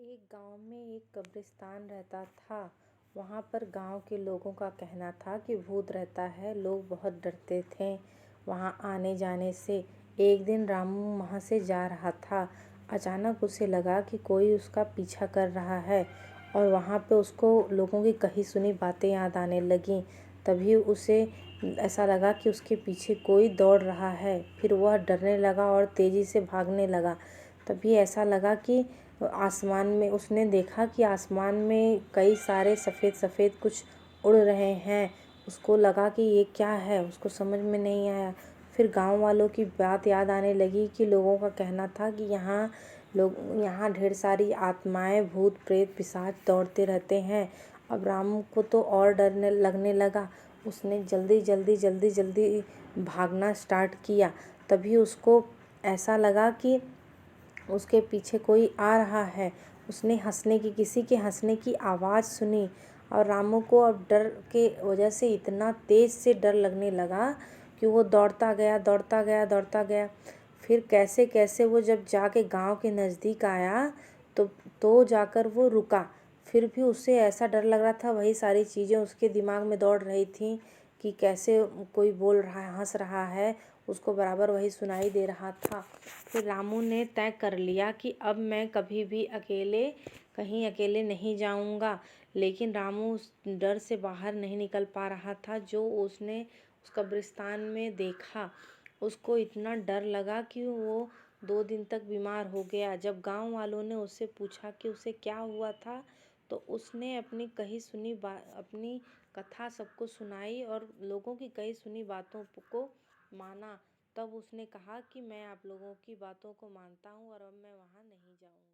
एक गांव में एक कब्रिस्तान रहता था। वहां पर गांव के लोगों का कहना था कि भूत रहता है। लोग बहुत डरते थे वहां आने जाने से। एक दिन रामू वहां से जा रहा था। अचानक उसे लगा कि कोई उसका पीछा कर रहा है और वहां पे उसको लोगों की कही सुनी बातें याद आने लगीं। तभी उसे ऐसा लगा कि उसके पीछे कोई दौड़ रहा है। फिर वह डरने लगा और तेज़ी से भागने लगा। तभी ऐसा लगा कि आसमान में उसने देखा कि आसमान में कई सारे सफ़ेद सफ़ेद कुछ उड़ रहे हैं। उसको लगा कि ये क्या है, उसको समझ में नहीं आया। फिर गांव वालों की बात याद आने लगी कि लोगों का कहना था कि यहाँ ढेर सारी आत्माएं, भूत प्रेत पिशाच दौड़ते रहते हैं। अब रामू को तो और डरने लगने लगा। उसने जल्दी जल्दी जल्दी जल्दी भागना स्टार्ट किया। तभी उसको ऐसा लगा कि उसके पीछे कोई आ रहा है। उसने किसी के हंसने की आवाज़ सुनी और रामू को अब डर के वजह से इतना तेज़ से डर लगने लगा कि वो दौड़ता गया दौड़ता गया दौड़ता गया। फिर कैसे कैसे वो जब जाके गांव के नज़दीक आया तो जाकर वो रुका। फिर भी उसे ऐसा डर लग रहा था, वही सारी चीज़ें उसके दिमाग में दौड़ रही थी कि कैसे कोई बोल रहा है, हंस रहा है, उसको बराबर वही सुनाई दे रहा था। फिर रामू ने तय कर लिया कि अब मैं कभी भी कहीं अकेले नहीं जाऊंगा। लेकिन रामू उस डर से बाहर नहीं निकल पा रहा था जो उसने उस कब्रिस्तान में देखा। उसको इतना डर लगा कि वो 2 दिन तक बीमार हो गया। जब गांव वालों ने उससे पूछा कि उसे क्या हुआ था तो उसने अपनी कथा सबको सुनाई और लोगों की कही सुनी बातों को माना। तब उसने कहा कि मैं आप लोगों की बातों को मानता हूँ और अब मैं वहाँ नहीं जाऊँगा।